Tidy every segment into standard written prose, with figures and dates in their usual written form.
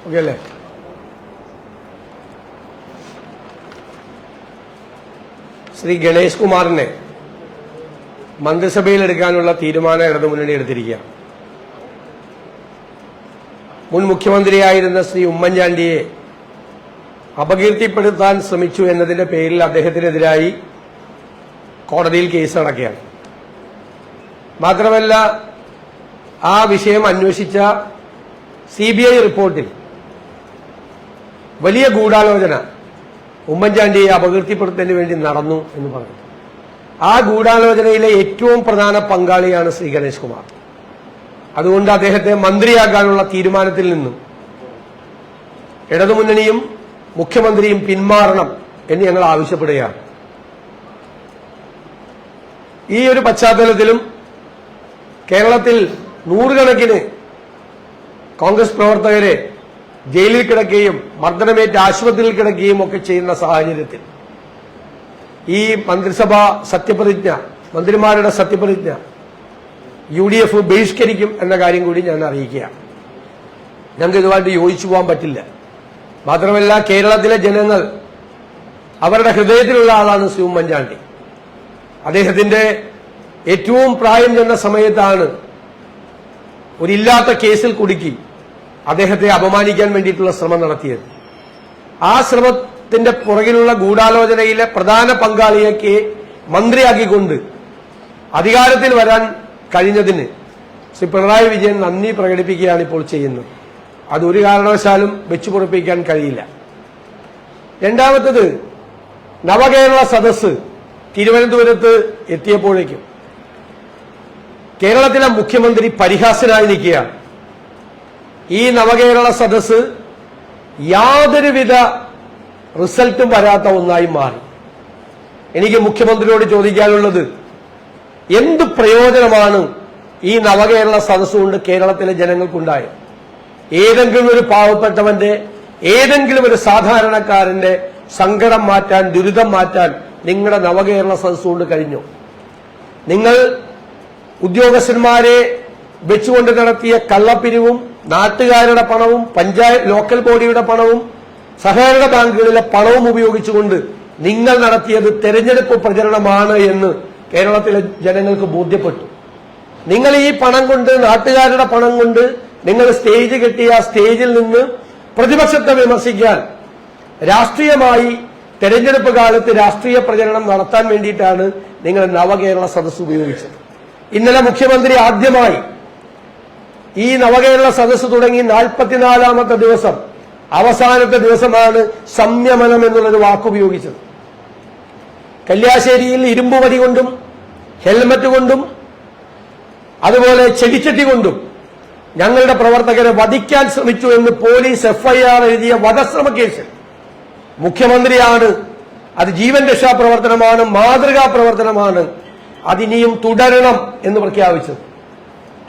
Okay അല്ലേ? ശ്രീ ഗണേഷ് കുമാറിനെ മന്ത്രിസഭയിൽ എടുക്കാനുള്ള തീരുമാനം ഇടതുമുന്നണി എടുത്തിരിക്കുക. മുൻ മുഖ്യമന്ത്രിയായിരുന്ന ശ്രീ ഉമ്മൻചാണ്ടിയെ അപകീർത്തിപ്പെടുത്താൻ ശ്രമിച്ചു എന്നതിന്റെ പേരിൽ അദ്ദേഹത്തിനെതിരായി കോടതിയിൽ കേസ് നടക്കുകയാണ്. മാത്രമല്ല, ആ വിഷയം അന്വേഷിച്ച CBI റിപ്പോർട്ടിൽ വലിയ ഗൂഢാലോചന ഉമ്മൻചാണ്ടിയെ അപകീർത്തിപ്പെടുത്തുന്നതിന് വേണ്ടി നടന്നു എന്ന് പറഞ്ഞു. ആ ഗൂഢാലോചനയിലെ ഏറ്റവും പ്രധാന പങ്കാളിയാണ് ശ്രീ ഗണേഷ് കുമാർ. അതുകൊണ്ട് അദ്ദേഹത്തെ മന്ത്രിയാക്കാനുള്ള തീരുമാനത്തിൽ നിന്നും ഇടതുമുന്നണിയും മുഖ്യമന്ത്രിയും പിന്മാറണം എന്ന് ഞങ്ങൾ ആവശ്യപ്പെടുകയാണ്. ഈ ഒരു പശ്ചാത്തലത്തിലും കേരളത്തിൽ നൂറുകണക്കിന് കോൺഗ്രസ് പ്രവർത്തകരെ ജയിലിൽ കിടക്കുകയും മർദ്ദനമേറ്റ് ആശുപത്രിയിൽ കിടക്കുകയും ഒക്കെ ചെയ്യുന്ന സാഹചര്യത്തിൽ ഈ മന്ത്രിസഭാ സത്യപ്രതിജ്ഞ, മന്ത്രിമാരുടെ സത്യപ്രതിജ്ഞ UDF ബഹിഷ്കരിക്കും എന്ന കാര്യം കൂടി ഞാൻ അറിയിക്കുകയാണ്. ഞങ്ങൾക്ക് ഇതുമായിട്ട് യോജിച്ചു പോകാൻ പറ്റില്ല. മാത്രമല്ല, കേരളത്തിലെ ജനങ്ങൾ അവരുടെ ഹൃദയത്തിലുള്ള ആളാണ് ശ്രീ ഉമ്മൻചാണ്ടി. അദ്ദേഹത്തിന്റെ ഏറ്റവും പ്രായം ചെന്ന സമയത്താണ് ഒരില്ലാത്ത കേസിൽ കുടുക്കി അദ്ദേഹത്തെ അപമാനിക്കാൻ വേണ്ടിയിട്ടുള്ള ശ്രമം നടത്തിയത്. ആ ശ്രമത്തിന്റെ പുറകിലുള്ള ഗൂഢാലോചനയിലെ പ്രധാന പങ്കാളിയെ മന്ത്രിയാക്കിക്കൊണ്ട് അധികാരത്തിൽ വരാൻ കഴിഞ്ഞതിന് ശ്രീ പിണറായി വിജയൻ നന്ദി പ്രകടിപ്പിക്കുകയാണ് ഇപ്പോൾ ചെയ്യുന്നത്. അതൊരു കാരണവശാലും വെച്ചുപൊറിപ്പിക്കാൻ കഴിയില്ല. രണ്ടാമത്തത്, നവകേരള സദസ്സ് തിരുവനന്തപുരത്ത് എത്തിയപ്പോഴേക്കും കേരളത്തിലെ മുഖ്യമന്ത്രി പരിഹാസ്യനായി നിൽക്കുകയാണ്. ഈ നവകേരള സദസ്സ് യാതൊരുവിധ റിസൾട്ടും വരാത്ത ഒന്നായി മാറി. എനിക്ക് മുഖ്യമന്ത്രിയോട് ചോദിക്കാനുള്ളത്, എന്ത് പ്രയോജനമാണ് ഈ നവകേരള സദസ്സ് കൊണ്ട് കേരളത്തിലെ ജനങ്ങൾക്കുണ്ടായത്? ഏതെങ്കിലും ഒരു പാവപ്പെട്ടവന്റെ, ഏതെങ്കിലും ഒരു സാധാരണക്കാരന്റെ സങ്കടം മാറ്റാൻ, ദുരിതം മാറ്റാൻ നിങ്ങളുടെ നവകേരള സദസ്സ് കൊണ്ട് കഴിഞ്ഞു? നിങ്ങൾ ഉദ്യോഗസ്ഥന്മാരെ വെച്ചുകൊണ്ട് നടത്തിയ കള്ളപ്പിരിവും നാട്ടുകാരുടെ പണവും ലോക്കൽ ബോഡിയുടെ പണവും സഹകരണ ബാങ്കുകളിലെ പണവും ഉപയോഗിച്ചുകൊണ്ട് നിങ്ങൾ നടത്തിയത് തെരഞ്ഞെടുപ്പ് പ്രചരണമാണ് എന്ന് കേരളത്തിലെ ജനങ്ങൾക്ക് ബോധ്യപ്പെട്ടു. നിങ്ങൾ ഈ പണം കൊണ്ട്, നാട്ടുകാരുടെ പണം കൊണ്ട് നിങ്ങൾ സ്റ്റേജ് കെട്ടിയ സ്റ്റേജിൽ നിന്ന് പ്രതിപക്ഷത്തെ വിമർശിക്കാൻ, രാഷ്ട്രീയമായി തെരഞ്ഞെടുപ്പ് കാലത്ത് രാഷ്ട്രീയ പ്രചരണം നടത്താൻ വേണ്ടിയിട്ടാണ് നിങ്ങൾ നവകേരള സദസ്സ് ഉപയോഗിച്ചത്. ഇന്നലെ മുഖ്യമന്ത്രി ആദ്യമായി ഈ നവകേരള സദസ്സ് തുടങ്ങി 44ാമത്തെ ദിവസം, അവസാനത്തെ ദിവസമാണ് സംയമനം എന്നുള്ളൊരു വാക്കുപയോഗിച്ചത്. കല്യാശ്ശേരിയിൽ ഇരുമ്പുവടി കൊണ്ടും ഹെൽമറ്റ് കൊണ്ടും അതുപോലെ ചെടിച്ചട്ടി കൊണ്ടും ഞങ്ങളുടെ പ്രവർത്തകരെ വധിക്കാൻ ശ്രമിച്ചു എന്ന് പോലീസ് FIR എഴുതിയ വധശ്രമ കേസിൽ മുഖ്യമന്ത്രിയാണ് അത് ജീവൻ രക്ഷാ പ്രവർത്തനമാണ്, മാതൃകാ പ്രവർത്തനമാണ്, അതിനിയും തുടരണം എന്ന് പ്രഖ്യാപിച്ചത്.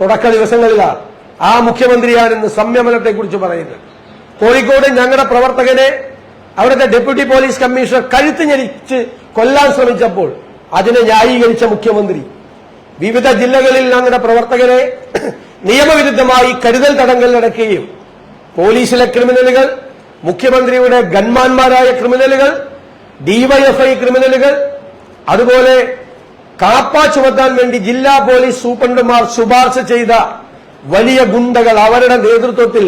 തുടക്ക ദിവസങ്ങളിലാണ് ആ മുഖ്യമന്ത്രിയാണ് ഇന്ന് സംയമനത്തെക്കുറിച്ച് പറയുന്നത്. കോഴിക്കോട് ഞങ്ങളുടെ പ്രവർത്തകനെ അവിടുത്തെ ഡെപ്യൂട്ടി പോലീസ് കമ്മീഷണർ കഴുത്ത് ഞെരിച്ച് കൊല്ലാൻ ശ്രമിച്ചപ്പോൾ അതിനെ ന്യായീകരിച്ച മുഖ്യമന്ത്രി, വിവിധ ജില്ലകളിൽ ഞങ്ങളുടെ പ്രവർത്തകരെ നിയമവിരുദ്ധമായി കരുതൽ തടങ്കലിലടക്കുകയും പോലീസിലെ ക്രിമിനലുകൾ, മുഖ്യമന്ത്രിയുടെ ഗൺമാന്മാരായ ക്രിമിനലുകൾ, DYFI ക്രിമിനലുകൾ, അതുപോലെ കാപ്പ ചുമത്താൻ വേണ്ടി ജില്ലാ പോലീസ് സൂപ്രണ്ടുമാർ ശുപാർശ ചെയ്ത വലിയ ഗുണ്ടകൾ, അവരുടെ നേതൃത്വത്തിൽ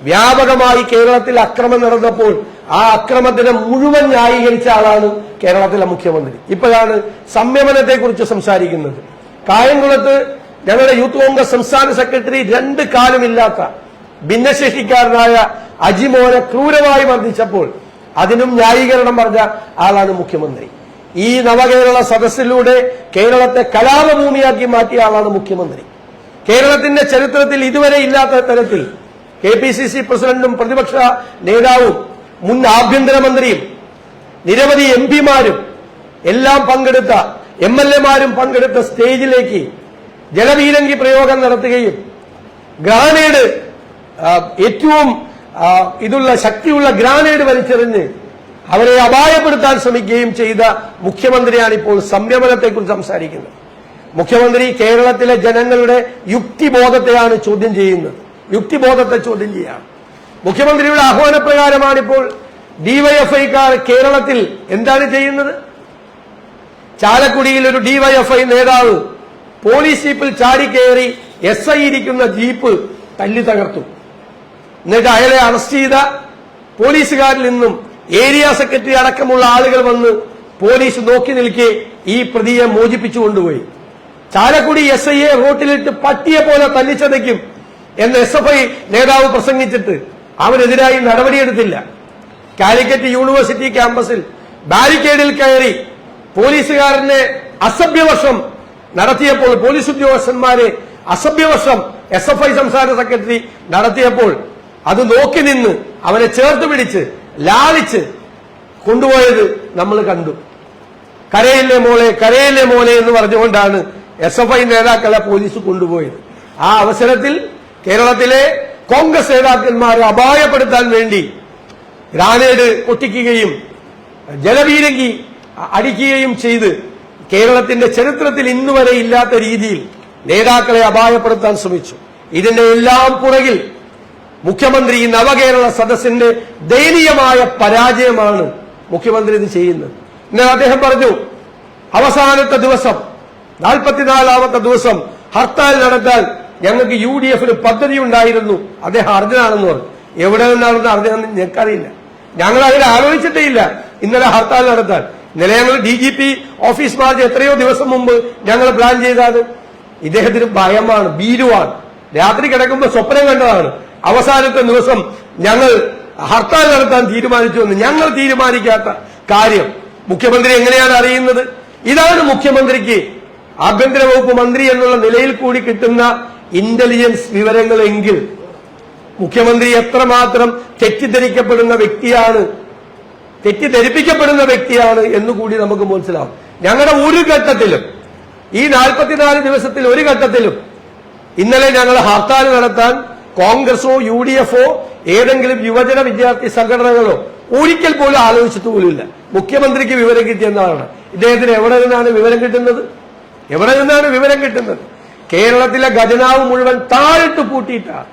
വ്യാപകമായി കേരളത്തിൽ അക്രമം നടന്നപ്പോൾ ആ അക്രമത്തിനെ മുഴുവൻ ന്യായീകരിച്ച ആളാണ് കേരളത്തിലെ മുഖ്യമന്ത്രി. ഇപ്പോഴാണ് സംയമനത്തെക്കുറിച്ച് സംസാരിക്കുന്നത്. കായംകുളത്ത് ഞങ്ങളുടെ യൂത്ത് കോൺഗ്രസ് സംസ്ഥാന സെക്രട്ടറി 2 കാലുമില്ലാത്ത ഭിന്നശേഷിക്കാരനായ അജിമോനെ ക്രൂരമായി മർദ്ദിച്ചപ്പോൾ അതിനും ന്യായീകരണം പറഞ്ഞ ആളാണ് മുഖ്യമന്ത്രി. ഈ നവകേരള സദസ്സിലൂടെ കേരളത്തെ കലാപഭൂമിയാക്കി മാറ്റിയ ആളാണ് മുഖ്യമന്ത്രി. കേരളത്തിന്റെ ചരിത്രത്തിൽ ഇതുവരെ ഇല്ലാത്ത തരത്തിൽ KPCC പ്രസിഡന്റും പ്രതിപക്ഷ നേതാവും മുൻ ആഭ്യന്തരമന്ത്രിയും നിരവധി MPമാരും എല്ലാം പങ്കെടുത്ത, MLAമാരും പങ്കെടുത്ത സ്റ്റേജിലേക്ക് ജലപീരങ്കി പ്രയോഗം നടത്തുകയും ഗ്രാനേഡ്, ഏറ്റവും ശക്തിയുള്ള ഗ്രാനേഡ് വലിച്ചെറിഞ്ഞ് അവരെ അപായപ്പെടുത്താൻ ശ്രമിക്കുകയും ചെയ്ത മുഖ്യമന്ത്രിയാണ് ഇപ്പോൾ സംയമനത്തെക്കുറിച്ച് സംസാരിക്കുന്നത്. മുഖ്യമന്ത്രി കേരളത്തിലെ ജനങ്ങളുടെ യുക്തിബോധത്തെയാണ് ചോദ്യം ചെയ്യുന്നത്. യുക്തിബോധത്തെ ചോദ്യം ചെയ്യാണ്. മുഖ്യമന്ത്രിയുടെ ആഹ്വാനപ്രകാരമാണിപ്പോൾ ഡിവൈഎഫ്ഐക്കാർ കേരളത്തിൽ എന്താണ് ചെയ്യുന്നത്? ചാലക്കുടിയിൽ ഒരു ഡിവൈഎഫ്ഐ നേതാവ് പോലീസ് ജീപ്പിൽ ചാടിക്കയറി SI ഇരിക്കുന്ന ജീപ്പ് തല്ലി തകർത്തു. എന്നിട്ട് അയാളെ അറസ്റ്റ് ചെയ്ത പോലീസുകാരിൽ നിന്നും ഏരിയ സെക്രട്ടറി അടക്കമുള്ള ആളുകൾ വന്ന് പോലീസ് നോക്കി നിൽക്കെ ഈ പ്രതിയെ മോചിപ്പിച്ചു കൊണ്ടുപോയി. ചാലക്കുടി SIയെ റോട്ടിലിട്ട് പട്ടിയെ പോലെ തല്ലിച്ചതയ്ക്കും എന്ന് SFI നേതാവ് പ്രസംഗിച്ചിട്ട് അവരെതിരായി നടപടിയെടുത്തില്ല. കാലിക്കറ്റ് യൂണിവേഴ്സിറ്റി ക്യാമ്പസിൽ ബാരിക്കേഡിൽ കയറി പോലീസുകാരനെ അസഭ്യവർഷം നടത്തിയപ്പോൾ, പോലീസ് ഉദ്യോഗസ്ഥന്മാരെ അസഭ്യവർഷം SFI സംസ്ഥാന സെക്രട്ടറി നടത്തിയപ്പോൾ അത് നോക്കി നിന്ന് അവനെ ചേർത്ത് പിടിച്ച് ലാളിച്ച് കൊണ്ടുപോയത് നമ്മൾ കണ്ടു. കരയില്ലേ മോളെ, കരയില്ലേ മോളെ എന്ന് പറഞ്ഞുകൊണ്ടാണ് SFI നേതാക്കളെ പോലീസ് കൊണ്ടുപോയത്. ആ അവസരത്തിൽ കേരളത്തിലെ കോൺഗ്രസ് നേതാക്കന്മാരെ അപായപ്പെടുത്താൻ വേണ്ടി ഗ്രാനേഡ് പൊട്ടിക്കുകയും ജലപീരങ്കി അടിക്കുകയും ചെയ്ത് കേരളത്തിന്റെ ചരിത്രത്തിൽ ഇന്നുവരെ ഇല്ലാത്ത രീതിയിൽ നേതാക്കളെ അപായപ്പെടുത്താൻ ശ്രമിച്ചു. ഇതിന്റെ എല്ലാം പുറകിൽ മുഖ്യമന്ത്രി നവകേരള സദസ്സിന്റെ ദയനീയമായ പരാജയമാണ് മുഖ്യമന്ത്രി ഇത് ചെയ്യുന്നത്. എന്നാൽ അദ്ദേഹം പറഞ്ഞു, അവസാനത്തെ ദിവസം 44ാമത്തെ ദിവസം ഹർത്താൽ നടത്താൻ ഞങ്ങൾക്ക് UDF-ന് പദ്ധതി ഉണ്ടായിരുന്നു. അദ്ദേഹം അറിഞ്ഞാണെന്ന് പറഞ്ഞു. എവിടെ നിന്നാണെന്ന് അറിഞ്ഞാണെന്ന് ഞങ്ങൾക്കറിയില്ല. ഞങ്ങൾ അതിൽ ആലോചിച്ചിട്ടേ ഇല്ല ഇന്നലെ ഹർത്താൽ നടത്താൻ. ഇന്നലെ ഞങ്ങൾ DGP ഓഫീസ് മാർച്ച് എത്രയോ ദിവസം മുമ്പ് ഞങ്ങൾ പ്ലാൻ ചെയ്തത്. ഇദ്ദേഹത്തിന് ഭയമാണ്, ഭീരുവാണ്. രാത്രി കിടക്കുമ്പോൾ സ്വപ്നം കണ്ടതാണ് അവസാനത്തെ ദിവസം ഞങ്ങൾ ഹർത്താൽ നടത്താൻ തീരുമാനിച്ചുവെന്ന്. ഞങ്ങൾ തീരുമാനിക്കാത്ത കാര്യം മുഖ്യമന്ത്രി എങ്ങനെയാണ് അറിയുന്നത്? ഇതാണ് മുഖ്യമന്ത്രിക്ക് ആഭ്യന്തര വകുപ്പ് മന്ത്രി എന്നുള്ള നിലയിൽ കൂടി കിട്ടുന്ന ഇന്റലിജൻസ് വിവരങ്ങളെങ്കിൽ മുഖ്യമന്ത്രി എത്രമാത്രം തെറ്റിദ്ധരിക്കപ്പെടുന്ന തെറ്റിദ്ധരിപ്പിക്കപ്പെടുന്ന വ്യക്തിയാണ് എന്നുകൂടി നമുക്ക് മനസ്സിലാവും. ഞങ്ങളുടെ ഒരു ഘട്ടത്തിലും ഈ 44 ദിവസത്തിൽ ഒരു ഘട്ടത്തിലും ഇന്നലെ ഞങ്ങൾ ഹർത്താൽ നടത്താൻ കോൺഗ്രസോ UDF-ഓ ഏതെങ്കിലും യുവജന വിദ്യാർത്ഥി സംഘടനകളോ ഒരിക്കൽ പോലും ആലോചിച്ചിട്ട് പോലുമില്ല. മുഖ്യമന്ത്രിക്ക് വിവരം കിട്ടിയെന്നാണ്. ഇദ്ദേഹത്തിന് എവിടെ നിന്നാണ് വിവരം കിട്ടുന്നത്? എവിടെ നിന്നാണ് വിവരം കിട്ടുന്നത്? കേരളത്തിലെ ഖജനാവ് മുഴുവൻ താഴിട്ട് പൂട്ടിയിട്ടാണ്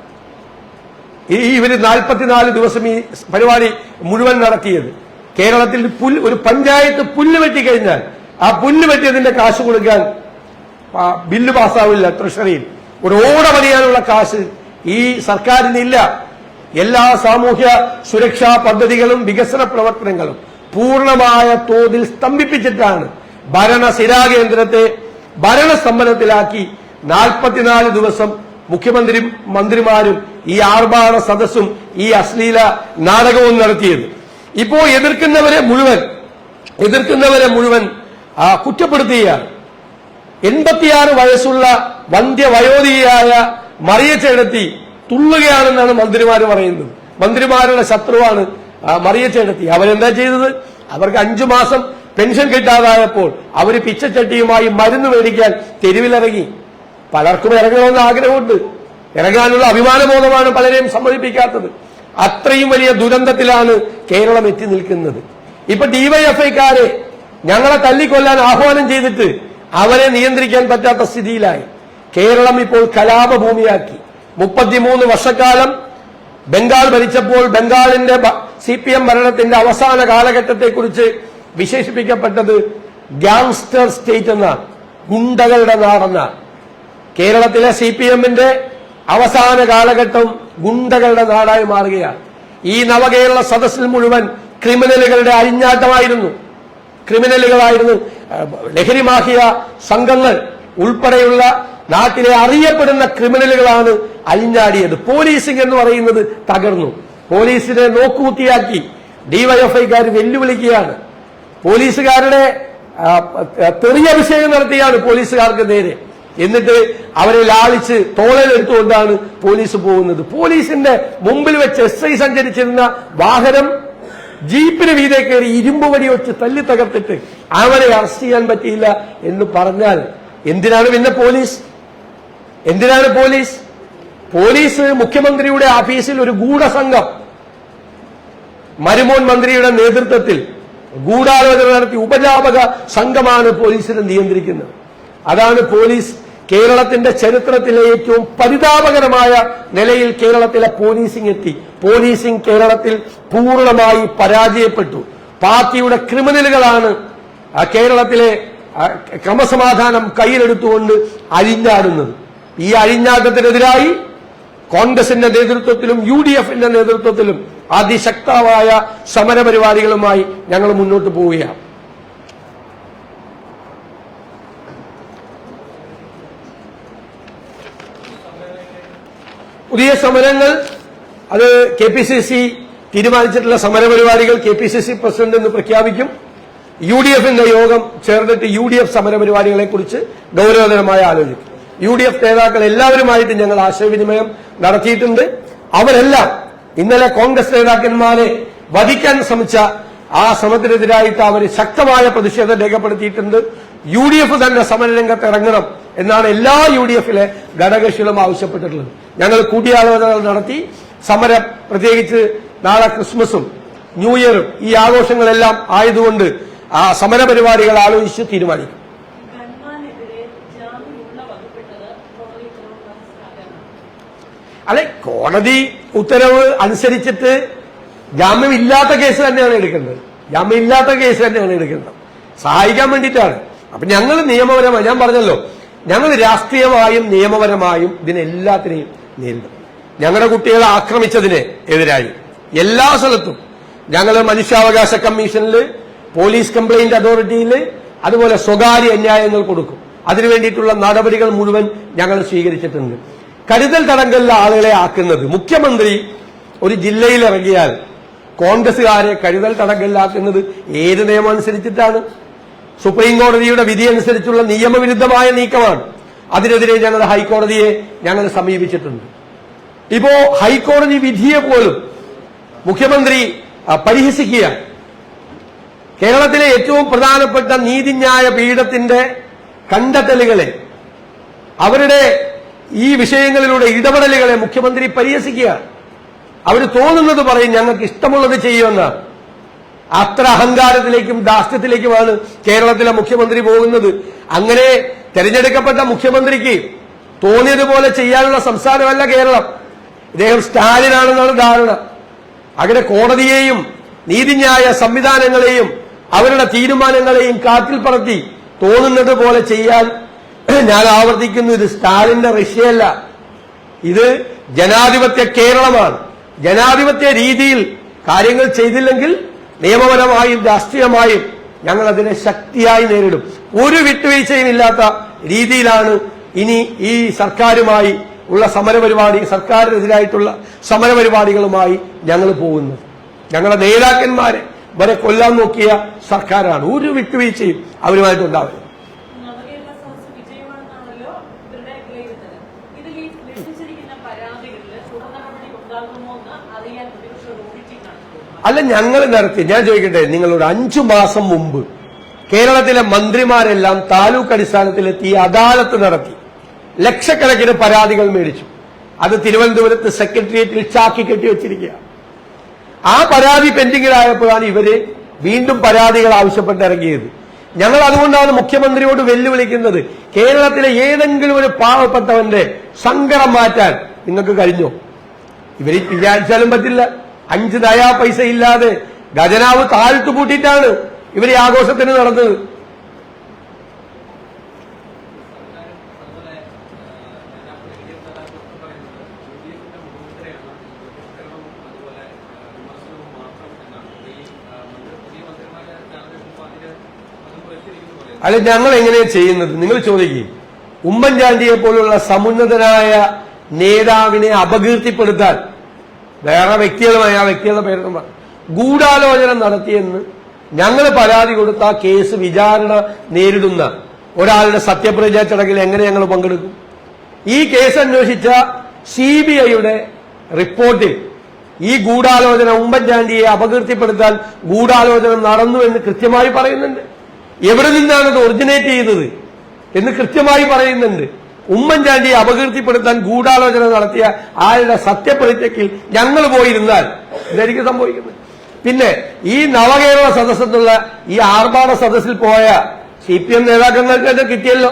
ഇവര് 44 ദിവസം ഈ പരിപാടി മുഴുവൻ നടത്തിയത്. കേരളത്തിൽ ഒരു പഞ്ചായത്ത് പുല്ല് വെട്ടിക്കഴിഞ്ഞാൽ ആ പുല്ല് വെട്ടിയതിന്റെ കാശ് കൊടുക്കാൻ ബില്ല് പാസ്സാവില്ല ട്രഷറിയിൽ. ഒരു ഓട പണിയാനുള്ള കാശ് ഈ സർക്കാരിനില്ല. എല്ലാ സാമൂഹ്യ സുരക്ഷാ പദ്ധതികളും വികസന പ്രവർത്തനങ്ങളും പൂർണ്ണമായ തോതിൽ സ്തംഭിപ്പിച്ചിട്ടാണ് ഭരണസിരാകേന്ദ്രത്തെ ഭരണസ്തംഭനത്തിലാക്കി 44 ദിവസം മുഖ്യമന്ത്രിയും മന്ത്രിമാരും ഈ ആർഭാട സദസ്സും ഈ അശ്ലീല നാടകവും നടത്തിയത്. ഇപ്പോ എതിർക്കുന്നവരെ മുഴുവൻ കുറ്റപ്പെടുത്തുകയാണ്. 86 വയസ്സുള്ള വന്ധ്യവയോധികയായ മറിയച്ചേടത്തി തുള്ളുകയാണെന്നാണ് മന്ത്രിമാർ പറയുന്നത്. മന്ത്രിമാരുടെ ശത്രുവാണ് മറിയച്ചേടത്തി. അവരെന്താ ചെയ്തത്? അവർക്ക് 5 മാസം പെൻഷൻ കിട്ടാതായപ്പോൾ അവർ പിച്ചച്ചട്ടിയുമായി മരുന്ന് മേടിക്കാൻ തെരുവിലിറങ്ങി. പലർക്കും ഇറങ്ങണമെന്ന് ആഗ്രഹമുണ്ട്. ഇറങ്ങാനുള്ള അഭിമാനബോധമാണ് പലരെയും സമ്മതിപ്പിക്കാത്തത്. അത്രയും വലിയ ദുരന്തത്തിലാണ് കേരളം എത്തി നിൽക്കുന്നത്. ഇപ്പൊ ഡിവൈഎഫ്ഐക്കാരെ ഞങ്ങളെ തല്ലിക്കൊല്ലാൻ ആഹ്വാനം ചെയ്തിട്ട് അവരെ നിയന്ത്രിക്കാൻ പറ്റാത്ത സ്ഥിതിയിലായി. കേരളം ഇപ്പോൾ കലാപഭൂമിയാക്കി. 33 വർഷക്കാലം ബംഗാൾ ഭരിച്ചപ്പോൾ ബംഗാളിന്റെ CPM ഭരണത്തിന്റെ അവസാന കാലഘട്ടത്തെക്കുറിച്ച് വിശേഷിപ്പിക്കപ്പെട്ടത് ഗാങ്സ്റ്റർ സ്റ്റേറ്റ് എന്നാണ്, ഗുണ്ടകളുടെ നാടെന്നാണ്. കേരളത്തിലെ CPM-ന്റെ അവസാന കാലഘട്ടം ഗുണ്ടകളുടെ നാടായി മാറുകയാണ്. ഈ നവകേരള സദസ്സിൽ മുഴുവൻ ക്രിമിനലുകളുടെ അരിഞ്ഞാട്ടമായിരുന്നു. ലഹരി മാഫിയ സംഘങ്ങൾ ഉൾപ്പെടെയുള്ള നാട്ടിലെ അറിയപ്പെടുന്ന ക്രിമിനലുകളാണ് അലിഞ്ഞാടിയത്. പോലീസിംഗ് എന്ന് പറയുന്നത് തകർന്നു. പോലീസിനെ നോക്കുകുത്തിയാക്കി ഡിവൈഎഫ്ഐക്കാർ വെല്ലുവിളിക്കുകയാണ്. പോലീസുകാരുടെ തെറിയഭിഷേകം നടത്തിയാണ് പോലീസുകാർക്ക് നേരെ. എന്നിട്ട് അവരെ ലാളിച്ച് തോളയിലെടുത്തുകൊണ്ടാണ് പോലീസ് പോകുന്നത്. പോലീസിന്റെ മുമ്പിൽ വെച്ച് SI സഞ്ചരിച്ചിരുന്ന വാഹനം ജീപ്പിന് വീതേ കയറി ഇരുമ്പ് വടി വെച്ച് തല്ലി തകർത്തിട്ട് അവരെ അറസ്റ്റ് ചെയ്യാൻ പറ്റിയില്ല എന്ന് പറഞ്ഞാൽ എന്തിനാണ് പിന്നെ പോലീസ്? പോലീസ് മുഖ്യമന്ത്രിയുടെ ഓഫീസിൽ ഒരു ഗൂഢസംഘം മരുമോൻ മന്ത്രിയുടെ നേതൃത്വത്തിൽ ഗൂഢാലോചന നടത്തി ഉപജാപക സംഘമാണ് പോലീസിനെ നിയന്ത്രിക്കുന്നത്. അതാണ് പോലീസ് കേരളത്തിന്റെ ചരിത്രത്തിലെ ഏറ്റവും പരിതാപകരമായ നിലയിൽ കേരളത്തിലെ പോലീസിംഗ് എത്തി. പോലീസിംഗ് കേരളത്തിൽ പൂർണ്ണമായി പരാജയപ്പെട്ടു. പാർട്ടിയുടെ ക്രിമിനലുകളാണ് കേരളത്തിലെ ക്രമസമാധാനം കയ്യിലെടുത്തുകൊണ്ട് അഴിഞ്ഞാടുന്നത്. ഈ അഴിഞ്ഞാട്ടത്തിനെതിരായി കോൺഗ്രസിന്റെ നേതൃത്വത്തിലും UDFന്റെ നേതൃത്വത്തിലും അതിശക്തമായ സമരപരിപാടികളുമായി ഞങ്ങൾ മുന്നോട്ട് പോവുകയാണ്. പുതിയ സമരങ്ങൾ അത് KPCC തീരുമാനിച്ചിട്ടുള്ള സമരപരിപാടികൾ KPCC പ്രസിഡന്റ് എന്ന് പ്രഖ്യാപിക്കും. UDFന്റെ യോഗം ചേർന്നിട്ട് UDF സമരപരിപാടികളെ കുറിച്ച് ഗൗരവതരമായി ആലോചിക്കും. UDF നേതാക്കൾ എല്ലാവരുമായിട്ട് ഞങ്ങൾ ആശയവിനിമയം നടത്തിയിട്ടുണ്ട്. അവരെല്ലാം ഇന്നലെ കോൺഗ്രസ് നേതാക്കന്മാരെ വധിക്കാൻ ശ്രമിച്ച ആ ശ്രമത്തിനെതിരായിട്ട് അവർ ശക്തമായ പ്രതിഷേധം രേഖപ്പെടുത്തിയിട്ടുണ്ട്. UDF തന്നെ സമരരംഗത്ത് ഇറങ്ങണം എന്നാണ് എല്ലാ UDFലെ ഘടകകക്ഷികളും ആവശ്യപ്പെട്ടിട്ടുള്ളത്. ഞങ്ങൾ കൂടിയാലോചനകൾ നടത്തി സമരം, പ്രത്യേകിച്ച് നാളെ ക്രിസ്മസും ന്യൂ ഇയറും ഈ ആഘോഷങ്ങളെല്ലാം ആയതുകൊണ്ട് ആ സമരപരിപാടികൾ ആലോചിച്ച് തീരുമാനിക്കും. അല്ലെ, കോടതി ഉത്തരവ് അനുസരിച്ചിട്ട് ജാമ്യമില്ലാത്ത കേസ് തന്നെയാണ് എടുക്കേണ്ടത്. ജാമ്യമില്ലാത്ത കേസ് തന്നെയാണ് എടുക്കേണ്ടത്, സഹായിക്കാൻ വേണ്ടിയിട്ടാണ്. അപ്പൊ ഞങ്ങൾ നിയമപരമായി, ഞാൻ പറഞ്ഞല്ലോ, ഞങ്ങൾ രാഷ്ട്രീയമായും നിയമപരമായും ഇതിനെല്ലാത്തിനെയും നേരിടും. ഞങ്ങളുടെ കുട്ടികളെ ആക്രമിച്ചതിന് എതിരായി എല്ലാ സ്ഥലത്തും ഞങ്ങൾ മനുഷ്യാവകാശ കമ്മീഷനിൽ, പോലീസ് കംപ്ലയിന്റ് അതോറിറ്റിയിൽ, അതുപോലെ സ്വകാര്യ അന്യായങ്ങൾ കൊടുക്കും. അതിനുവേണ്ടിയിട്ടുള്ള നടപടികൾ മുഴുവൻ ഞങ്ങൾ സ്വീകരിച്ചിട്ടുണ്ട്. കരുതൽ തടങ്കലിലെ ആളുകളെ ആക്കുന്നത്, മുഖ്യമന്ത്രി ഒരു ജില്ലയിൽ ഇറങ്ങിയാൽ കോൺഗ്രസുകാരെ കരുതൽ തടങ്കലിലാക്കുന്നത് ഏത് നിയമം അനുസരിച്ചിട്ടാണ്? സുപ്രീം കോടതിയുടെ വിധി അനുസരിച്ചുള്ള നിയമവിരുദ്ധമായ നീക്കമാണ്. അതിനെതിരെ ഞങ്ങൾ ഹൈക്കോടതിയെ ഞങ്ങൾ സമീപിച്ചിട്ടുണ്ട്. ഇപ്പോ ഹൈക്കോടതി വിധിയെ പോലും മുഖ്യമന്ത്രി പരിഹസിക്കുക. കേരളത്തിലെ ഏറ്റവും പ്രധാനപ്പെട്ട നീതിന്യായ പീഠത്തിന്റെ കണ്ടെത്തലുകളെ, അവരുടെ ഈ വിഷയങ്ങളിലൂടെ ഇടപെടലുകളെ മുഖ്യമന്ത്രി പരിഹസിക്കുക. അവർ തോന്നുന്നത് പറയും, ഞങ്ങൾക്ക് ഇഷ്ടമുള്ളത് ചെയ്യുമെന്നാണ്. അത്ര അഹങ്കാരത്തിലേക്കും ധാർഷ്ട്യത്തിലേക്കുമാണ് കേരളത്തിലെ മുഖ്യമന്ത്രി പോകുന്നത്. അങ്ങനെ തെരഞ്ഞെടുക്കപ്പെട്ട മുഖ്യമന്ത്രിക്ക് തോന്നിയതുപോലെ ചെയ്യാനുള്ള സംസ്ഥാനമല്ല കേരളം. ഇദ്ദേഹം സ്റ്റാലിനാണെന്നാണ് ധാരണ. അങ്ങനെ കോടതിയെയും നീതിന്യായ സംവിധാനങ്ങളെയും അവരുടെ തീരുമാനങ്ങളെയും കാറ്റിൽ പറത്തി തോന്നുന്നത് പോലെ ചെയ്യാൻ, ഞാൻ ആവർത്തിക്കുന്നു, ഇത് സ്റ്റാലിന്റെ റഷ്യയല്ല, ഇത് ജനാധിപത്യ കേരളമാണ്. ജനാധിപത്യ രീതിയിൽ കാര്യങ്ങൾ ചെയ്തില്ലെങ്കിൽ നിയമപരമായും രാഷ്ട്രീയമായും ഞങ്ങൾ അതിനെ ശക്തിയായി നേരിടും. ഒരു വിട്ടുവീഴ്ചയും ഇല്ലാത്ത രീതിയിലാണ് ഇനി ഈ സർക്കാരുമായി ഉള്ള സമരപരിപാടി, സർക്കാരിനെതിരായിട്ടുള്ള സമരപരിപാടികളുമായി ഞങ്ങൾ പോകുന്നത്. ഞങ്ങളുടെ നേതാക്കന്മാരെ വരെ കൊല്ലാൻ നോക്കിയ സർക്കാരാണ്. ഒരു വിട്ടുവീഴ്ചയും അവരുമായിട്ടുണ്ടാവില്ല. അല്ല, ഞങ്ങൾ നടത്തി, ഞാൻ ചോദിക്കട്ടെ നിങ്ങളോട്, 5 മാസം മുമ്പ് കേരളത്തിലെ മന്ത്രിമാരെല്ലാം താലൂക്ക് അടിസ്ഥാനത്തിലെത്തി അദാലത്ത് നടത്തി ലക്ഷക്കണക്കിന് പരാതികൾ മേടിച്ചു. അത് തിരുവനന്തപുരത്ത് സെക്രട്ടേറിയറ്റിൽ ചാക്കി കെട്ടി വെച്ചിരിക്കുക. ആ പരാതി പെൻഡിങ്ങിലായപ്പോഴാണ് ഇവര് വീണ്ടും പരാതികൾ ആവശ്യപ്പെട്ടിറങ്ങിയത്. ഞങ്ങൾ അതുകൊണ്ടാണ് മുഖ്യമന്ത്രിയോട് വെല്ലുവിളിക്കുന്നത്, കേരളത്തിലെ ഏതെങ്കിലും ഒരു പാവപ്പെട്ടവന്റെ സങ്കടം മാറ്റാൻ നിങ്ങൾക്ക് കഴിഞ്ഞോ? ഇവര് വിചാരിച്ചാലും പറ്റില്ല. 5 നയാ പൈസ ഇല്ലാതെ ഖജനാവ് താഴ്ത്തു പൂട്ടിയിട്ടാണ് ഇവർ ഈ ആഘോഷത്തിന് നടന്നത്. അല്ല, ഞങ്ങൾ എങ്ങനെയാണ് ചെയ്യുന്നത്? നിങ്ങൾ ചോദിക്കുക. ഉമ്മൻചാണ്ടിയെ പോലുള്ള സമുന്നതനായ നേതാവിനെ അപകീർത്തിപ്പെടുത്താൻ വേറെ വ്യക്തികളുമായി, ആ വ്യക്തികളുടെ പേരൊന്നും ഗൂഢാലോചന നടത്തിയെന്ന് ഞങ്ങൾ പരാതി കൊടുത്ത ആ കേസ് വിചാരണ നേരിടുന്ന ഒരാളുടെ സത്യപ്രതിജ്ഞാ ചടങ്ങിൽ എങ്ങനെ ഞങ്ങൾ പങ്കെടുക്കും? ഈ കേസ് അന്വേഷിച്ച CBIയുടെ റിപ്പോർട്ടിൽ ഈ ഗൂഢാലോചന, ഉമ്മൻചാണ്ടിയെ അപകീർത്തിപ്പെടുത്താൻ ഗൂഢാലോചന നടന്നു എന്ന് കൃത്യമായി പറയുന്നുണ്ട്. എവിടെ നിന്നാണ് ഇത് ഒറിജിനേറ്റ് ചെയ്തത് എന്ന് കൃത്യമായി പറയുന്നുണ്ട്. ഉമ്മൻചാണ്ടിയെ അപകീർത്തിപ്പെടുത്താൻ ഗൂഢാലോചന നടത്തിയ ആളുടെ സത്യപ്രതിജ്ഞയ്ക്ക് ഞങ്ങൾ പോയിരുന്നാൽ ഇതായിരിക്കും സംഭവിക്കുന്നത്. പിന്നെ ഈ നവകേരള സദസ്സെന്നുള്ള ഈ ആർഭാട സദസ്സിൽ പോയ CPM നേതാക്കന്മാർക്ക് കിട്ടിയല്ലോ.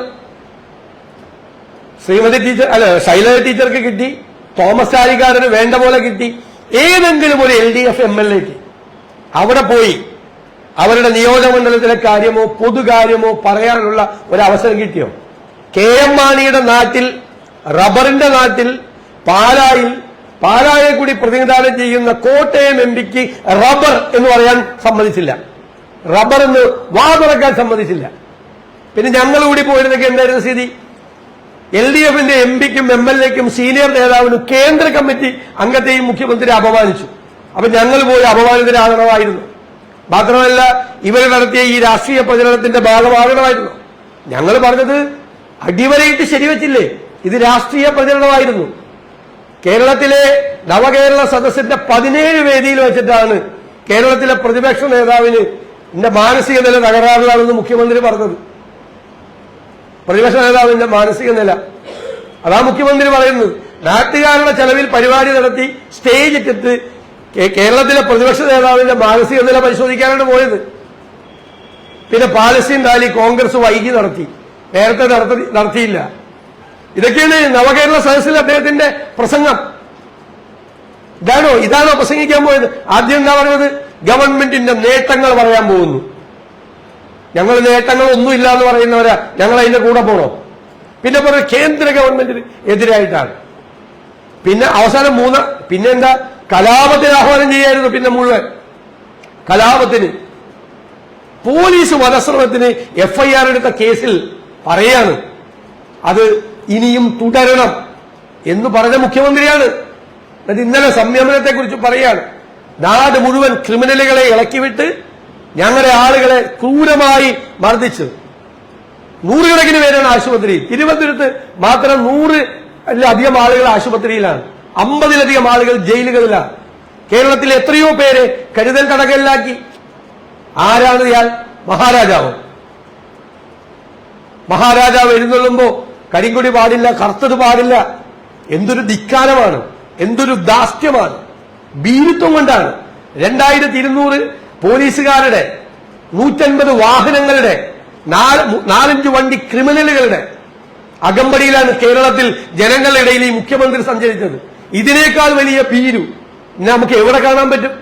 ശ്രീമതി ടീച്ചർ അല്ല ശൈലജ ടീച്ചർക്ക് കിട്ടി, തോമസ് ചാഴികാടന് വേണ്ട പോലെ കിട്ടി. ഏതെങ്കിലും ഒരു LDF MLA അവിടെ പോയി അവരുടെ നിയോജകമണ്ഡലത്തിലെ കാര്യമോ പൊതുകാര്യമോ പറയാനുള്ള ഒരു അവസരം കിട്ടിയോ? KM മാണിയുടെ നാട്ടിൽ, റബ്ബറിന്റെ നാട്ടിൽ, പാലായെ കൂടി പ്രതിനിധാനം ചെയ്യുന്ന കോട്ടയം MPക്ക് റബ്ബർ എന്ന് പറയാൻ സമ്മതിച്ചില്ല, റബ്ബർ എന്ന് വാ തുറക്കാൻ സമ്മതിച്ചില്ല. പിന്നെ ഞങ്ങൾ കൂടി പോയിരുന്നൊക്കെ എന്തായിരുന്നു സ്ഥിതി? LDFന്റെ MPക്കും MLAക്കും സീനിയർ നേതാവിനും കേന്ദ്ര കമ്മിറ്റി അംഗത്തെയും മുഖ്യമന്ത്രി അപമാനിച്ചു. അപ്പൊ ഞങ്ങൾ പോയി അപമാനിതരാകണമായിരുന്നു. മാത്രമല്ല ഇവർ നടത്തിയ ഈ രാഷ്ട്രീയ പ്രചരണത്തിന്റെ ഭാഗമാകണമായിരുന്നു. ഞങ്ങൾ പറഞ്ഞത് അടിവരയിട്ട് ശരിവച്ചില്ലേ, ഇത് രാഷ്ട്രീയ പ്രചരണമായിരുന്നു. കേരളത്തിലെ നവകേരള സദസ്സിന്റെ 17 വേദിയിൽ വെച്ചിട്ടാണ് കേരളത്തിലെ പ്രതിപക്ഷ നേതാവിന് എന്റെ മാനസിക നില തകരാറിലാണെന്ന് മുഖ്യമന്ത്രി പറഞ്ഞത്. പ്രതിപക്ഷ നേതാവിന്റെ മാനസിക നില അതാ മുഖ്യമന്ത്രി പറയുന്നത്. നാട്ടുകാരുടെ ചെലവിൽ പരിപാടി നടത്തി സ്റ്റേജ് ഇട്ടിട്ട് കേരളത്തിലെ പ്രതിപക്ഷ നേതാവിന്റെ മാനസിക നില പരിശോധിക്കാനാണ് പോയത്. പിന്നെ പാലസ്തീൻ റാലി കോൺഗ്രസ് വൈകി നടത്തി, നേരത്തെ നടത്തിയില്ല. ഇതൊക്കെയാണ് നവകേരള സദസ്സിൽ അദ്ദേഹത്തിന്റെ പ്രസംഗം. ഇതാണോ പ്രസംഗിക്കാൻ പോയത്? ആദ്യം എന്താ പറയുന്നത്? ഗവൺമെന്റിന്റെ നേട്ടങ്ങൾ പറയാൻ പോകുന്നു. ഞങ്ങൾ നേട്ടങ്ങളൊന്നുമില്ല എന്ന് പറയുന്നവരാ, ഞങ്ങൾ അതിന്റെ കൂടെ പോണോ? പിന്നെ പറയുന്നത് കേന്ദ്ര ഗവൺമെന്റിന് എതിരായിട്ടാണ്. പിന്നെ അവസാനം പിന്നെന്താ, കലാപത്തിന് ആഹ്വാനം ചെയ്യായിരുന്നു. പിന്നെ മുഴുവൻ കലാപത്തിന്. പോലീസ് വധശ്രമത്തിന് FIR എടുത്ത കേസിൽ പറയാണ് അത് ഇനിയും തുടരണം എന്ന് പറഞ്ഞ മുഖ്യമന്ത്രിയാണ്. അത് ഇന്നലെ സംയമനത്തെക്കുറിച്ച് പറയാണ്. നാട് മുഴുവൻ ക്രിമിനലുകളെ ഇളക്കിവിട്ട് ഞങ്ങളുടെ ആളുകളെ ക്രൂരമായി മർദ്ദിച്ചു. 100 കണക്കിന് പേരാണ് ആശുപത്രി. തിരുവനന്തപുരത്ത് മാത്രം 100-ലധികം ആളുകൾ ആശുപത്രിയിലാണ്, 50-ലധികം ആളുകൾ ജയിലുകളിലാണ്. കേരളത്തിൽ എത്രയോ പേരെ കരുതൽ തടങ്കലിലാക്കി. ആരാണ് ഇയാൾ? മഹാരാജാവ് എഴുന്നള്ളുമ്പോ കരിങ്കൊടി പാടില്ല, കറുത്തത് പാടില്ല. എന്തൊരു ധിക്കാരമാണ്, എന്തൊരു ദാസ്യമാണ്, ഭീരുത്വം കൊണ്ടാണ്. 2200 പോലീസുകാരുടെ, 150 വാഹനങ്ങളുടെ, 4-5 വണ്ടി ക്രിമിനലുകളുടെ അകമ്പടിയിലാണ് കേരളത്തിൽ ജനങ്ങളുടെ ഇടയിൽ ഈ മുഖ്യമന്ത്രി സഞ്ചരിച്ചത്. ഇതിനേക്കാൾ വലിയ ഭീരു നമുക്ക് എവിടെ കാണാൻ പറ്റും?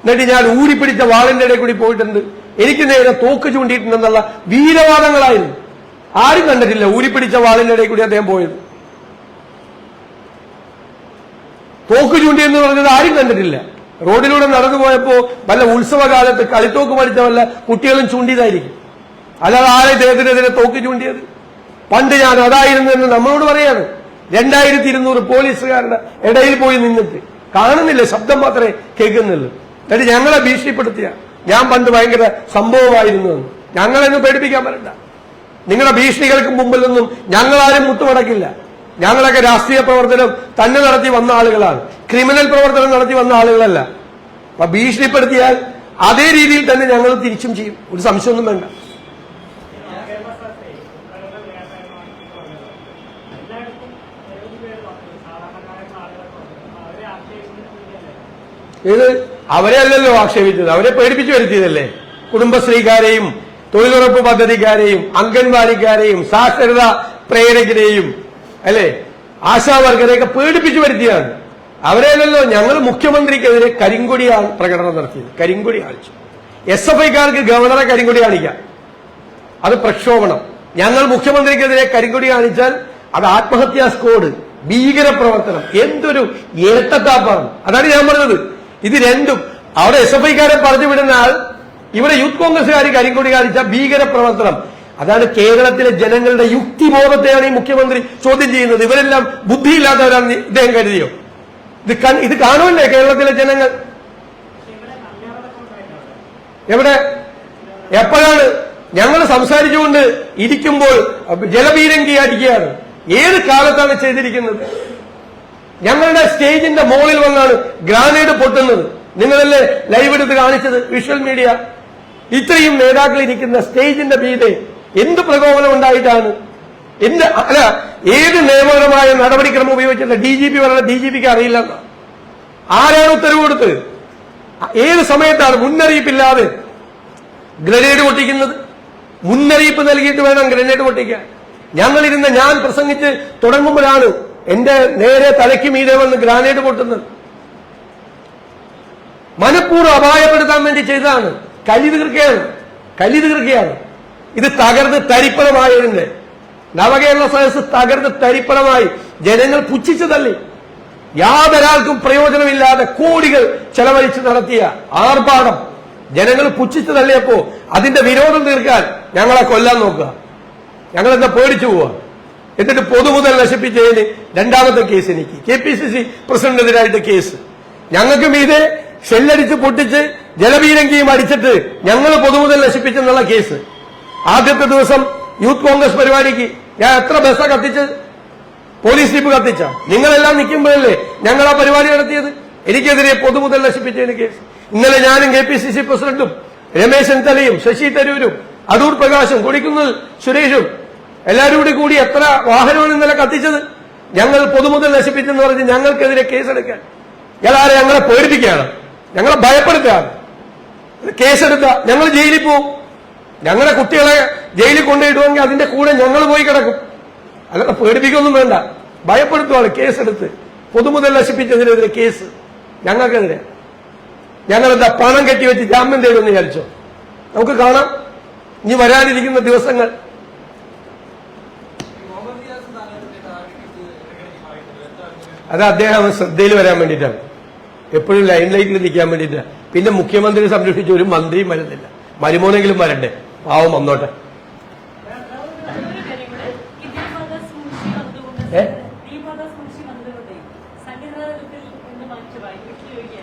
എന്നിട്ട് ഞാൻ ഊരിപ്പിടിച്ച വാളിന്റെ ഇടയിൽ കൂടി പോയിട്ടുണ്ട്, എനിക്ക് നേരെ തോക്ക് ചൂണ്ടിയിട്ടുണ്ടെന്നുള്ള വീരവാദങ്ങളായിരുന്നു. ആരും കണ്ടിട്ടില്ല ഊരിപ്പിടിച്ച വാളിന്റെ ഇടയിൽ കൂടി അദ്ദേഹം പോയത്. തോക്ക് ചൂണ്ടി എന്ന് പറഞ്ഞത് ആരും കണ്ടിട്ടില്ല. റോഡിലൂടെ നടന്നു പോയപ്പോ വല്ല ഉത്സവകാലത്ത് കളിത്തോക്ക് പഠിച്ച വല്ല കുട്ടികളും ചൂണ്ടിയതായിരിക്കും. അല്ലാതെ ആരെ ഇദ്ദേഹത്തിനെതിരെ തോക്ക് ചൂണ്ടിയത്? പണ്ട് ഞാൻ അതായിരുന്നു എന്ന് നമ്മളോട് പറയാണ്. 2200 പോലീസുകാരുടെ ഇടയിൽ പോയി നിന്നിട്ട് കാണുന്നില്ല, ശബ്ദം മാത്രമേ കേൾക്കുന്നുള്ളൂ. എന്നിട്ട് ഞങ്ങളെ ഭീഷണിപ്പെടുത്തിയ ഞാൻ പണ്ട് ഭയങ്കര സംഭവമായിരുന്നു എന്ന്. ഞങ്ങളെന്ന് പേടിപ്പിക്കാൻ വരണ്ട. നിങ്ങളുടെ ഭീഷണികൾക്ക് മുമ്പിലൊന്നും ഞങ്ങളാരും മുട്ടുമടക്കില്ല. ഞങ്ങളൊക്കെ രാഷ്ട്രീയ പ്രവർത്തനം തന്നെ നടത്തി വന്ന ആളുകളാണ്, ക്രിമിനൽ പ്രവർത്തനം നടത്തി വന്ന ആളുകളല്ല. അപ്പൊ ഭീഷണിപ്പെടുത്തിയാൽ അതേ രീതിയിൽ തന്നെ ഞങ്ങൾ തിരിച്ചും ചെയ്യും, ഒരു സംശയമൊന്നും വേണ്ട. ഇത് അവരെ അല്ലല്ലോ ആക്ഷേപിച്ചത്, അവരെ പേടിപ്പിച്ചു വരുത്തിയതല്ലേ. കുടുംബശ്രീക്കാരെയും തൊഴിലുറപ്പ് പദ്ധതിക്കാരെയും അംഗൻവാടിക്കാരെയും സാക്ഷരതാ പ്രേരകരെയും അല്ലെ ആശാവർക്കരെയൊക്കെ പേടിപ്പിച്ചു വരുത്തിയാണ്. അവരെയല്ലല്ലോ. ഞങ്ങൾ മുഖ്യമന്ത്രിക്കെതിരെ കരിങ്കൊടിയാണ് പ്രകടനം നടത്തിയത്, കരിങ്കൊടി കാണിച്ചു. SFIക്കാർക്ക് ഗവർണറെ കരിങ്കൊടി കാണിക്കാം, അത് പ്രക്ഷോഭണം. ഞങ്ങൾ മുഖ്യമന്ത്രിക്കെതിരെ കരിങ്കൊടി കാണിച്ചാൽ അത് ആത്മഹത്യാ സ്ക്വാഡ്, ഭീകരപ്രവർത്തനം. എന്തൊരു ഇരട്ടത്താപ്പാണ്. അതാണ് ഞാൻ പറഞ്ഞത്. ഇത് രണ്ടും അവിടെ SFIക്കാരെ പറഞ്ഞു വിടുന്ന ആൾ, ഇവിടെ യൂത്ത് കോൺഗ്രസുകാർ കരിങ്കൊടി കാണിച്ച ഭീകരപ്രവർത്തനം. അതാണ് കേരളത്തിലെ ജനങ്ങളുടെ യുക്തിബോധത്തെയാണ് ഈ മുഖ്യമന്ത്രി ചോദ്യം ചെയ്യുന്നത്. ഇവരെല്ലാം ബുദ്ധിയില്ലാത്തവരാണ് ഇദ്ദേഹം കരുതിയോ? ഇത് കാണുമല്ലേ കേരളത്തിലെ ജനങ്ങൾ? എവിടെ എപ്പോഴാണ്? ഞങ്ങൾ സംസാരിച്ചുകൊണ്ട് ഇരിക്കുമ്പോൾ ജലപീരങ്കി അടിക്കുകയാണ്. ഏത് കാലത്താണ് ചെയ്തിരിക്കുന്നത്? ഞങ്ങളുടെ സ്റ്റേജിന്റെ മുകളിൽ വന്നാണ് ഗ്രാനേഡ് പൊട്ടുന്നത്. നിങ്ങളല്ലേ ലൈവ് എടുത്ത് കാണിച്ചത്, വിഷ്വൽ മീഡിയ. ഇത്രയും നേതാക്കൾ ഇരിക്കുന്ന സ്റ്റേജിന്റെ മീതെ എന്ത് പ്രകോപനം ഉണ്ടായിട്ടാണ്? ഏത് നിയമപരമായ നടപടിക്രമം ഉപയോഗിച്ചില്ല? DGP പറഞ്ഞ DGPക്ക് അറിയില്ല. ആരാണ് ഉത്തരവ് കൊടുത്തത്? ഏത് സമയത്താണ് മുന്നറിയിപ്പില്ലാതെ ഗ്രനേഡ് പൊട്ടിക്കുന്നത്? മുന്നറിയിപ്പ് നൽകിയിട്ട് വേണം ഗ്രനേഡ് പൊട്ടിക്കാൻ. ഞാൻ പ്രസംഗിച്ച് തുടങ്ങുമ്പോഴാണ് എന്റെ നേരെ തലയ്ക്ക് മീതെ വന്ന് ഗ്രാനേഡ് പൊട്ടുന്നത്. മനഃപൂർവ്വം അപായപ്പെടുത്താൻ വേണ്ടി ചെയ്തതാണ്. കലി തീർക്കുകയാണ്. ഇത് തകർന്ന് തരിപ്പണമായതിന്റെ നവകേരള സദസ്സ് തകർന്ന് തരിപ്പണമായി. ജനങ്ങൾ പുച്ഛിച്ചു തള്ളി. യാതൊരാൾക്കും പ്രയോജനമില്ലാതെ കോടികൾ ചെലവഴിച്ച് നടത്തിയ ആർഭാടം ജനങ്ങൾ പുച്ഛിച്ചു തള്ളിയപ്പോ അതിന്റെ വിരോധം തീർക്കാൻ ഞങ്ങളെ കൊല്ലാൻ നോക്കുക. ഞങ്ങളെന്താ പേടിച്ചു പോവുക? എന്നിട്ട് പൊതുമുതൽ നശിപ്പിച്ചതിന് രണ്ടാമത്തെ കേസ് എനിക്ക് KPCC പ്രസിഡന്റിനെതിരായിട്ട് കേസ്. ഞങ്ങൾക്ക് മീതെ ഷെല്ലടിച്ച് പൊട്ടിച്ച് ജലപീരങ്കിയും അടിച്ചിട്ട് ഞങ്ങൾ പൊതുമുതൽ നശിപ്പിച്ചെന്നുള്ള കേസ്. ആദ്യത്തെ ദിവസം യൂത്ത് കോൺഗ്രസ് പരിപാടിക്ക് ഞാൻ എത്ര ബസ്സാ കത്തിച്ച്, പോലീസ് ജീപ്പ് കത്തിച്ച? നിങ്ങളെല്ലാം നിൽക്കുമ്പോഴല്ലേ ഞങ്ങൾ ആ പരിപാടി നടത്തിയത്? എനിക്കെതിരെ പൊതുമുതൽ നശിപ്പിച്ചതിന് കേസ്. ഇന്നലെ ഞാനും KPCC പ്രസിഡന്റും രമേശ് ചെന്നിത്തലയും ശശി തരൂരും അടൂർ പ്രകാശും കൊടിക്കുന്നിൽ സുരേഷും എല്ലാവരും കൂടി എത്ര വാഹനമാണ് ഇന്നലെ കത്തിച്ചത്? ഞങ്ങൾ പൊതുമുതൽ നശിപ്പിച്ചെന്ന് പറഞ്ഞ് ഞങ്ങൾക്കെതിരെ കേസെടുക്കാൻ ഇയാളാരെ ഞങ്ങളെ പേടിപ്പിക്കുകയാണ്, ഞങ്ങളെ ഭയപ്പെടുത്തുകയാണ്. കേസെടുത്ത ഞങ്ങൾ ജയിലിൽ പോവും. ഞങ്ങളുടെ കുട്ടികളെ ജയിലിൽ കൊണ്ടുപോയിടുമെങ്കിൽ അതിന്റെ കൂടെ ഞങ്ങൾ പോയി കിടക്കും. അല്ലാതെ പേടിപ്പിക്കൊന്നും വേണ്ട, ഭയപ്പെടുത്തുവാണ്. കേസെടുത്ത് പൊതുമുതൽ നശിപ്പിച്ചതിനെതിരെ കേസ് ഞങ്ങൾക്കെതിരെ. ഞങ്ങളെന്താ പണം കെട്ടിവെച്ച് ജാമ്യം തേടുമെന്ന് വിചാരിച്ചോ? നമുക്ക് കാണാം ഇനി വരാനിരിക്കുന്ന ദിവസങ്ങൾ. അത് അദ്ദേഹം ശ്രദ്ധയിൽ വരാൻ വേണ്ടിയിട്ടാണ്, എപ്പോഴും ലൈൻ ലൈറ്റിൽ നിൽക്കാൻ വേണ്ടിയിട്ടാണ്. പിന്നെ മുഖ്യമന്ത്രി സംരക്ഷിച്ച ഒരു മന്ത്രിയും വരുന്നില്ല. മരുമോനെങ്കിലും വരണ്ടേ? പാവം വന്നോട്ടെ.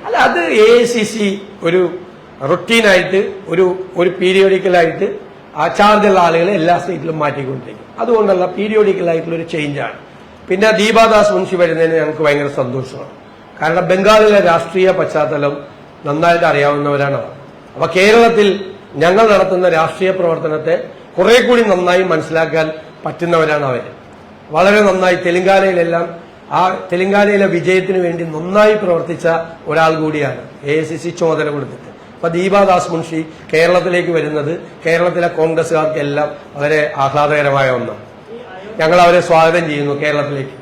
അല്ല, അത് AICC ഒരു റൊട്ടീനായിട്ട് ഒരു പീരിയോഡിക്കലായിട്ട് ആ ചാർജുള്ള ആളുകളെ എല്ലാ സ്റ്റേറ്റിലും മാറ്റിക്കൊണ്ടിരിക്കും. അതുകൊണ്ടുള്ള പീരിയോഡിക്കലായിട്ടുള്ള ഒരു ചേഞ്ചാണ്. പിന്നെ ദീപാദാസ് മുൻഷി വരുന്നതിന് ഞങ്ങൾക്ക് ഭയങ്കര സന്തോഷമാണ്. കാരണം ബംഗാളിലെ രാഷ്ട്രീയ പശ്ചാത്തലം നന്നായിട്ട് അറിയാവുന്നവരാണ് അവർ. അപ്പൊ കേരളത്തിൽ ഞങ്ങൾ നടത്തുന്ന രാഷ്ട്രീയ പ്രവർത്തനത്തെ കുറെ കൂടി നന്നായി മനസ്സിലാക്കാൻ പറ്റുന്നവരാണ് അവർ. വളരെ നന്നായി തെലങ്കാനയിലെ വിജയത്തിന് വേണ്ടി നന്നായി പ്രവർത്തിച്ച ഒരാൾ കൂടിയാണ് AICC ചുമതല കൊടുത്തിട്ട്. അപ്പൊ ദീപാദാസ് മുൻഷി കേരളത്തിലേക്ക് വരുന്നത് കേരളത്തിലെ കോൺഗ്രസുകാർക്കെല്ലാം വളരെ ആഹ്ലാദകരമായ ഒന്നാണ്. ഞങ്ങൾ അവരെ സ്വാഗതം ചെയ്യുന്നു കേരളത്തിലേക്ക്.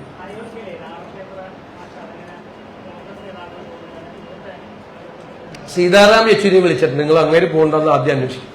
സീതാറാം യെച്ചൂരിയെ വിളിച്ചിട്ട് നിങ്ങൾ അങ്ങേര് പോകണ്ടെന്ന് ആദ്യം അന്വേഷിക്കും.